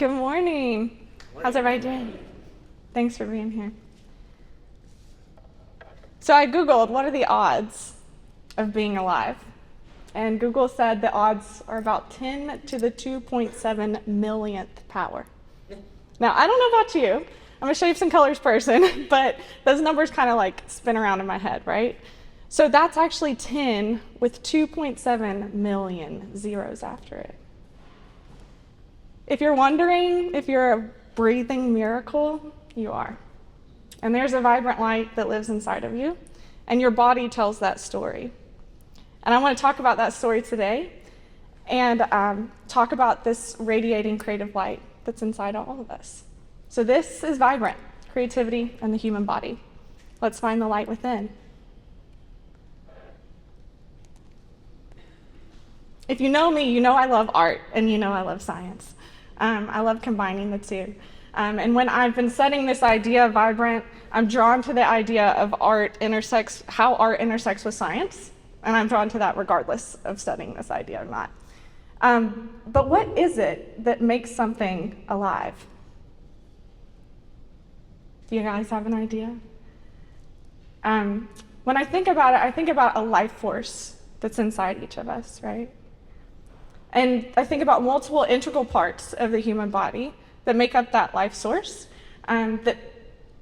Good morning. How's everybody doing? Thanks for being here. So I Googled, what are the odds of being alive? And Google said the odds are about 10 to the 2.7 millionth power. Now, I don't know about you. I'm going to show you some colors person, but those numbers kind of like spin around in my head, right? So that's actually 10 with 2.7 million zeros after it. If you're wondering if you're a breathing miracle, you are. And there's a vibrant light that lives inside of you, and your body tells that story. And I want to talk about that story today and talk about this radiating creative light that's inside all of us. So this is vibrant, creativity and the human body. Let's find the light within. If you know me, you know I love art and you know I love science. I love combining the two. And when I've been studying this idea of vibrant, I'm drawn to the idea of how art intersects with science. And I'm drawn to that regardless of studying this idea or not. But what is it that makes something alive? Do you guys have an idea? When I think about it, I think about a life force that's inside each of us, right? And I think about multiple integral parts of the human body that make up that life source, that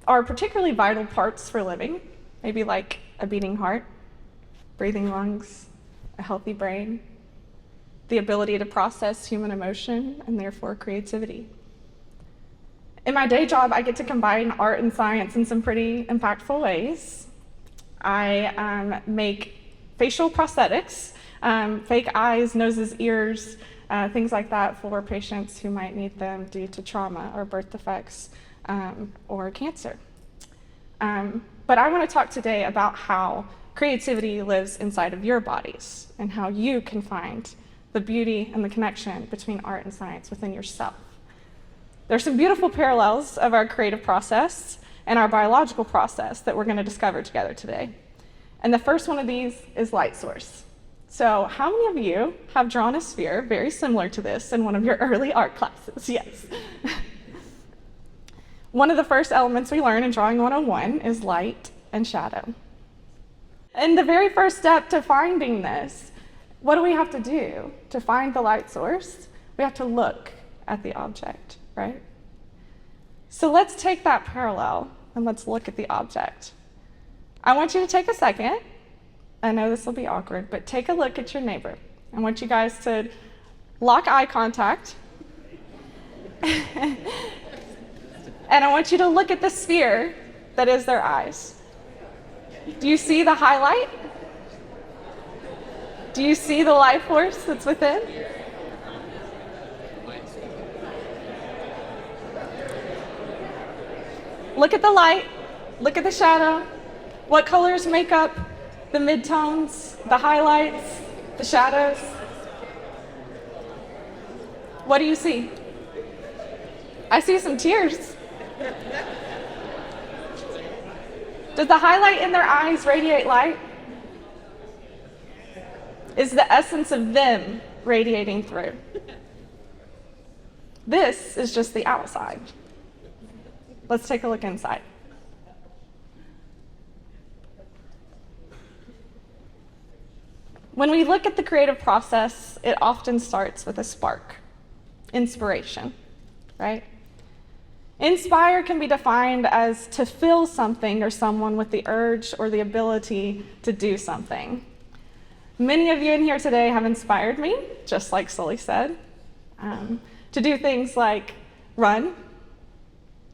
are particularly vital parts for living, maybe like a beating heart, breathing lungs, a healthy brain, the ability to process human emotion, and therefore creativity. In my day job, I get to combine art and science in some pretty impactful ways. I make facial prosthetics, fake eyes, noses, ears, things like that for patients who might need them due to trauma or birth defects or cancer. But I want to talk today about how creativity lives inside of your bodies and how you can find the beauty and the connection between art and science within yourself. There's some beautiful parallels of our creative process and our biological process that we're going to discover together today. And the first one of these is light source. So how many of you have drawn a sphere very similar to this in one of your early art classes? Yes. One of the first elements we learn in Drawing 101 is light and shadow. And the very first step to finding this, what do we have to do to find the light source? We have to look at the object, right? So let's take that parallel and let's look at the object. I want you to take a second. I know this will be awkward, but take a look at your neighbor. I want you guys to lock eye contact. And I want you to look at the sphere that is their eyes. Do you see the highlight? Do you see the life force that's within? Look at the light, look at the shadow. What colors make up the midtones, the highlights, the shadows? What do you see? I see some tears. Does the highlight in their eyes radiate light? Is the essence of them radiating through? This is just the outside. Let's take a look inside. When we look at the creative process, it often starts with a spark, inspiration, right? Inspire can be defined as to fill something or someone with the urge or the ability to do something. Many of you in here today have inspired me, just like Sully said, to do things like run,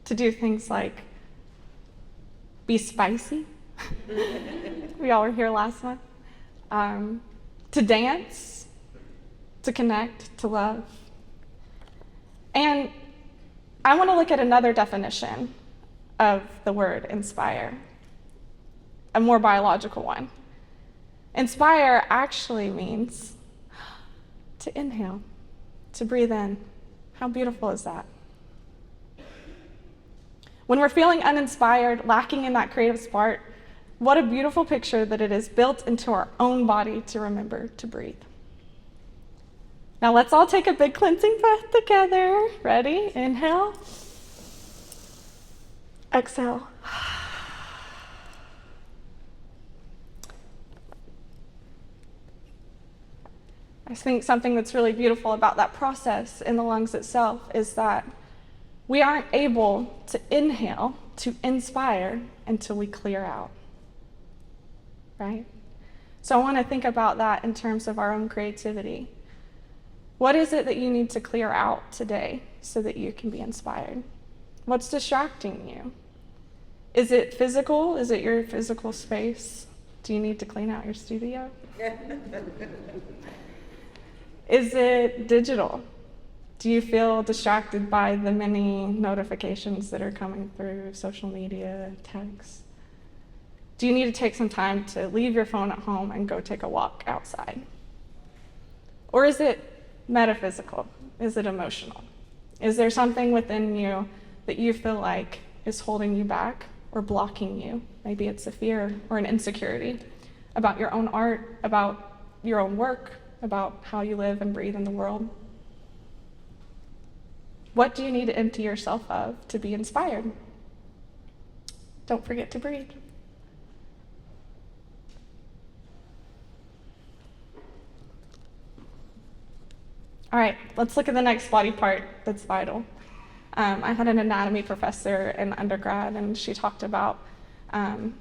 to do things like be spicy. We all were here last month. To dance, to connect, to love. And I want to look at another definition of the word inspire, a more biological one. Inspire actually means to inhale, to breathe in. How beautiful is that? When we're feeling uninspired, lacking in that creative spark, what a beautiful picture that it is built into our own body to remember to breathe. Now let's all take a big cleansing breath together. Ready? Inhale. Exhale. I think something that's really beautiful about that process in the lungs itself is that we aren't able to inhale, to inspire, until we clear out, right? So I want to think about that in terms of our own creativity. What is it that you need to clear out today so that you can be inspired? What's distracting you? Is it physical? Is it your physical space? Do you need to clean out your studio? Is it digital? Do you feel distracted by the many notifications that are coming through social media, text? Do you need to take some time to leave your phone at home and go take a walk outside? Or is it metaphysical? Is it emotional? Is there something within you that you feel like is holding you back or blocking you? Maybe it's a fear or an insecurity about your own art, about your own work, about how you live and breathe in the world. What do you need to empty yourself of to be inspired? Don't forget to breathe. All right, let's look at the next body part that's vital. I had an anatomy professor in undergrad, and she talked about, a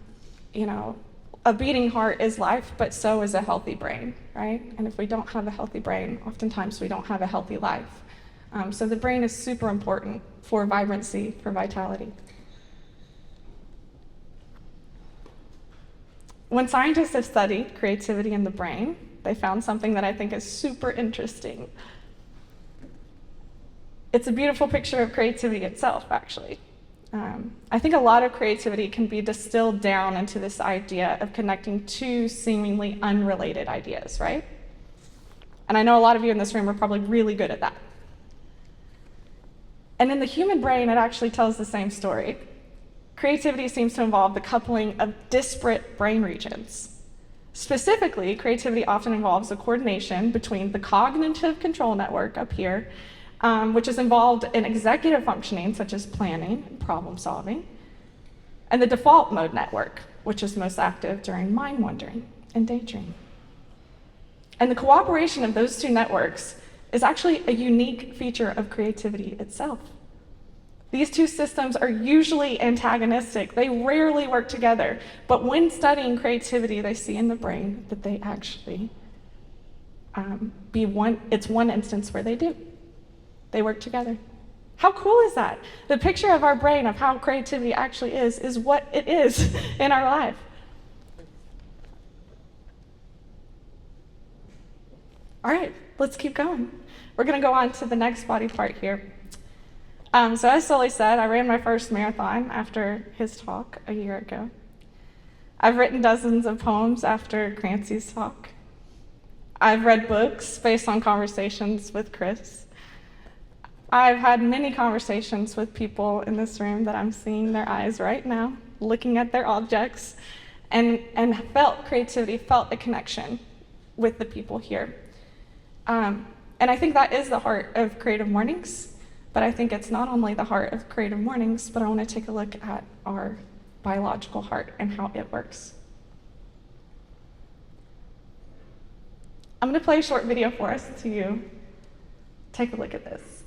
beating heart is life, but so is a healthy brain, right? And if we don't have a healthy brain, oftentimes we don't have a healthy life. So the brain is super important for vibrancy, for vitality. When scientists have studied creativity in the brain, they found something that I think is super interesting. It's a beautiful picture of creativity itself, actually. I think a lot of creativity can be distilled down into this idea of connecting two seemingly unrelated ideas, right? And I know a lot of you in this room are probably really good at that. And in the human brain, it actually tells the same story. Creativity seems to involve the coupling of disparate brain regions. Specifically, creativity often involves a coordination between the cognitive control network up here, which is involved in executive functioning, such as planning and problem solving, and the default mode network, which is most active during mind wandering and daydreaming. And the cooperation of those two networks is actually a unique feature of creativity itself. These two systems are usually antagonistic. They rarely work together. But when studying creativity, they see in the brain that they actually it's one instance where they do. They work together. How cool is that? The picture of our brain of how creativity actually is what it is in our life. All right, let's keep going. We're going to go on to the next body part here. So as Sully said, I ran my first marathon after his talk a year ago. I've written dozens of poems after Clancy's talk. I've read books based on conversations with Chris. I've had many conversations with people in this room that I'm seeing their eyes right now, looking at their objects, and felt creativity, felt a connection with the people here. And I think that is the heart of Creative Mornings, but I think it's not only the heart of Creative Mornings, but I want to take a look at our biological heart and how it works. I'm going to play a short video for us to take a look at this.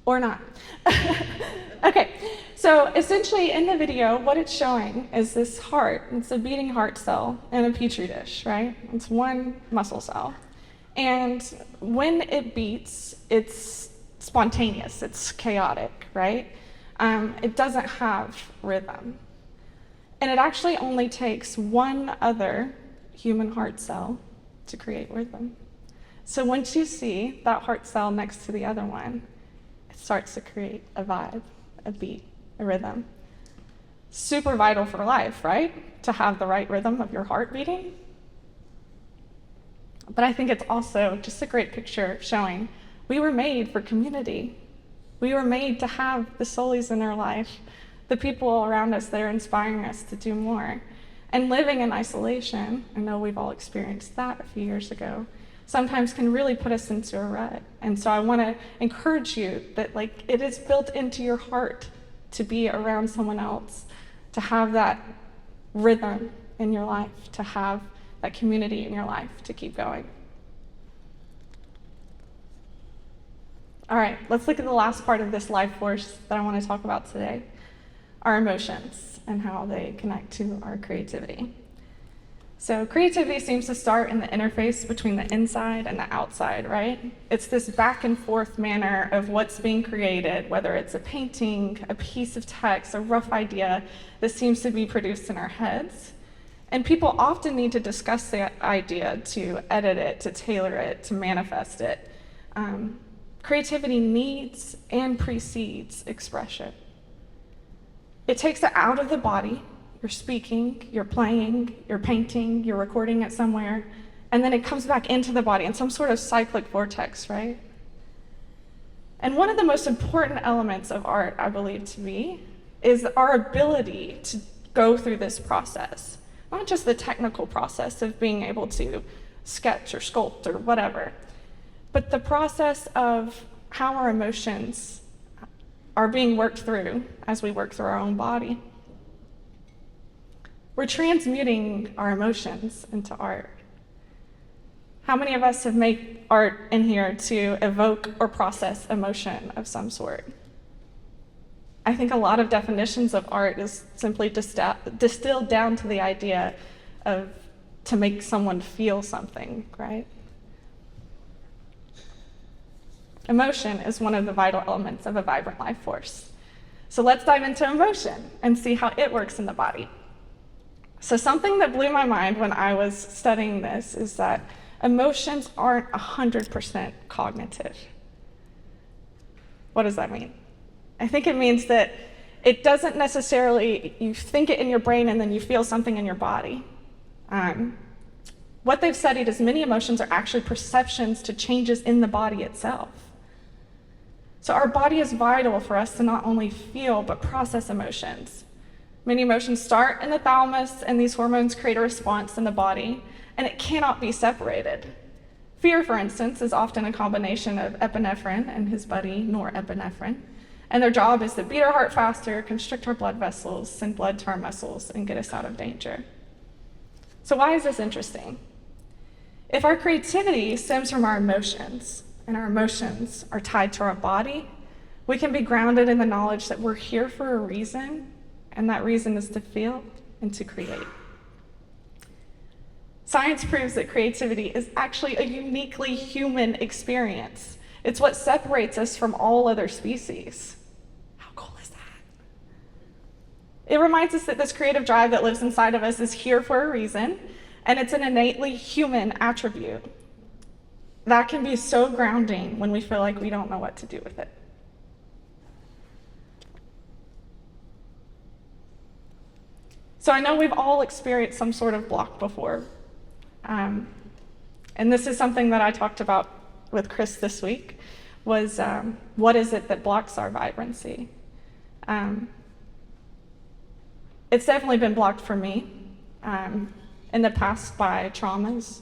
Or not. Okay, so essentially in the video, what it's showing is this heart. It's a beating heart cell in a petri dish, right? It's one muscle cell. And when it beats, it's spontaneous, it's chaotic, right? It doesn't have rhythm. And it actually only takes one other human heart cell to create rhythm. So once you see that heart cell next to the other one, starts to create a vibe, a beat, a rhythm. Super vital for life, right? To have the right rhythm of your heart beating. But I think it's also just a great picture showing we were made for community. We were made to have the soulies in our life, the people around us that are inspiring us to do more. And living in isolation, I know we've all experienced that a few years ago, sometimes can really put us into a rut. And so I want to encourage you that it is built into your heart to be around someone else, to have that rhythm in your life, to have that community in your life to keep going. All right, let's look at the last part of this life force that I want to talk about today, our emotions and how they connect to our creativity. So creativity seems to start in the interface between the inside and the outside, right? It's this back and forth manner of what's being created, whether it's a painting, a piece of text, a rough idea that seems to be produced in our heads. And people often need to discuss the idea, to edit it, to tailor it, to manifest it. Creativity needs and precedes expression. It takes it out of the body. You're speaking, you're playing, you're painting, you're recording it somewhere, and then it comes back into the body in some sort of cyclic vortex, right? And one of the most important elements of art, I believe to be, is our ability to go through this process. Not just the technical process of being able to sketch or sculpt or whatever, but the process of how our emotions are being worked through as we work through our own body. We're transmuting our emotions into art. How many of us have made art in here to evoke or process emotion of some sort? I think a lot of definitions of art is simply distilled down to the idea of to make someone feel something, right? Emotion is one of the vital elements of a vibrant life force. So let's dive into emotion and see how it works in the body. So something that blew my mind when I was studying this is that emotions aren't 100% cognitive. What does that mean? I think it means that it doesn't necessarily, you think it in your brain and then you feel something in your body. What they've studied is many emotions are actually perceptions to changes in the body itself. So our body is vital for us to not only feel, but process emotions. Many emotions start in the thalamus, and these hormones create a response in the body, and it cannot be separated. Fear, for instance, is often a combination of epinephrine and his buddy norepinephrine, and their job is to beat our heart faster, constrict our blood vessels, send blood to our muscles, and get us out of danger. So why is this interesting? If our creativity stems from our emotions, and our emotions are tied to our body, we can be grounded in the knowledge that we're here for a reason, and that reason is to feel and to create. Science proves that creativity is actually a uniquely human experience. It's what separates us from all other species. How cool is that? It reminds us that this creative drive that lives inside of us is here for a reason, and it's an innately human attribute. That can be so grounding when we feel like we don't know what to do with it. So I know we've all experienced some sort of block before. And this is something that I talked about with Chris this week, was what is it that blocks our vibrancy? It's definitely been blocked for me in the past by traumas,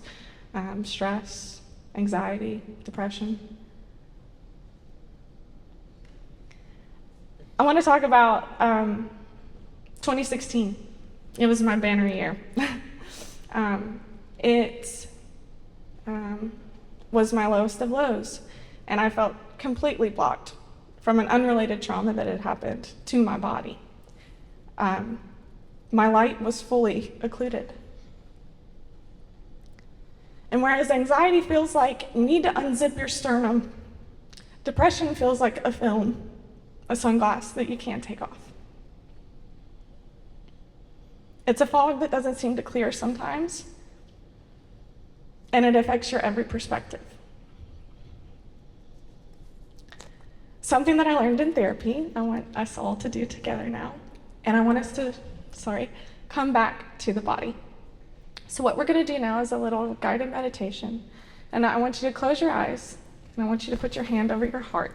stress, anxiety, depression. I want to talk about 2016. It was my banner year. It was my lowest of lows, and I felt completely blocked from an unrelated trauma that had happened to my body. My light was fully occluded. And whereas anxiety feels like you need to unzip your sternum, depression feels like a film, a sunglass that you can't take off. It's a fog that doesn't seem to clear sometimes, and it affects your every perspective. Something that I learned in therapy, I want us all to do together now, and I want us to, come back to the body. So what we're going to do now is a little guided meditation, and I want you to close your eyes, and I want you to put your hand over your heart.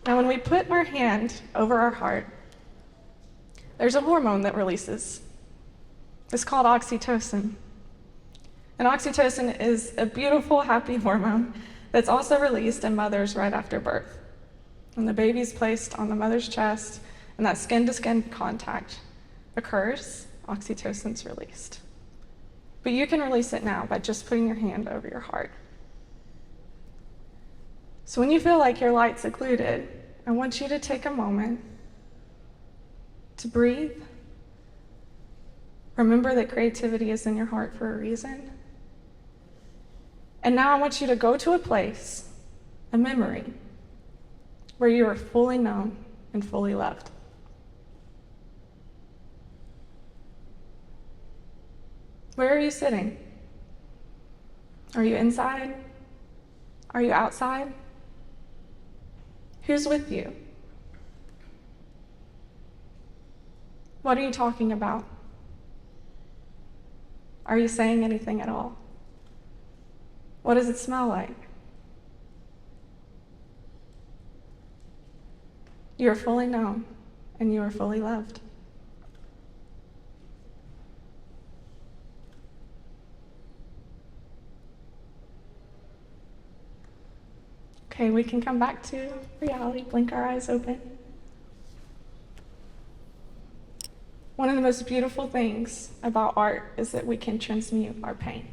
Now, when we put our hand over our heart, there's a hormone that releases. It's called oxytocin. And oxytocin is a beautiful, happy hormone that's also released in mothers right after birth. When the baby's placed on the mother's chest and that skin-to-skin contact occurs, oxytocin's released. But you can release it now by just putting your hand over your heart. So when you feel like your light's occluded, I want you to take a moment to breathe. Remember that creativity is in your heart for a reason. And now I want you to go to a place, a memory, where you are fully known and fully loved. Where are you sitting? Are you inside? Are you outside? Who's with you? What are you talking about? Are you saying anything at all? What does it smell like? You are fully known and you are fully loved. Okay, we can come back to reality, blink our eyes open. One of the most beautiful things about art is that we can transmute our pain.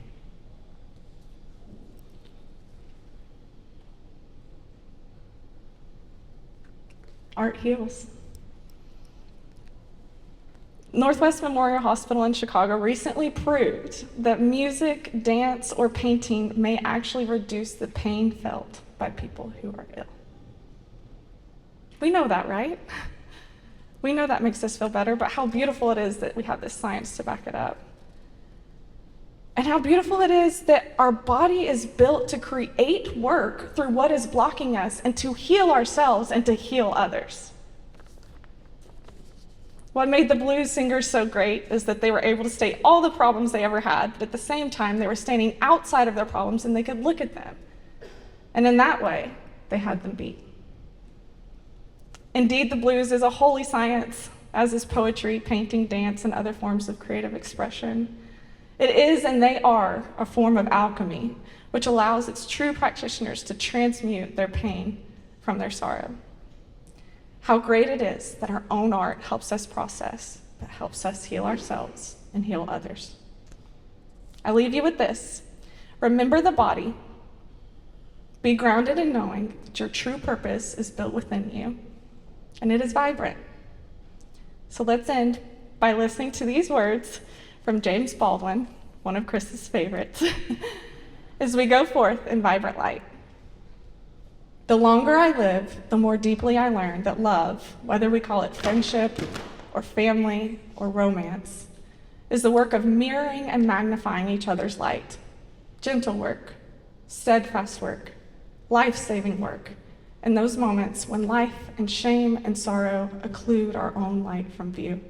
Art heals. Northwest Memorial Hospital in Chicago recently proved that music, dance, or painting may actually reduce the pain felt by people who are ill. We know that, right? We know that makes us feel better, but how beautiful it is that we have this science to back it up. And how beautiful it is that our body is built to create work through what is blocking us and to heal ourselves and to heal others. What made the blues singers so great is that they were able to state all the problems they ever had, but at the same time, they were standing outside of their problems and they could look at them. And in that way, they had them beat. Indeed, the blues is a holy science, as is poetry, painting, dance, and other forms of creative expression. It is, and they are, a form of alchemy, which allows its true practitioners to transmute their pain from their sorrow. How great it is that our own art helps us process, but helps us heal ourselves and heal others. I leave you with this. Remember the body. Be grounded in knowing that your true purpose is built within you, and it is vibrant. So let's end by listening to these words from James Baldwin, one of Chris's favorites, as we go forth in vibrant light. The longer I live, the more deeply I learn that love, whether we call it friendship or family or romance, is the work of mirroring and magnifying each other's light. Gentle work, steadfast work, life-saving work, and those moments when life and shame and sorrow occlude our own light from view.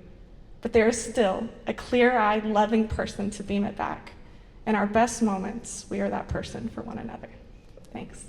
But there is still a clear-eyed, loving person to beam it back. In our best moments, we are that person for one another. Thanks.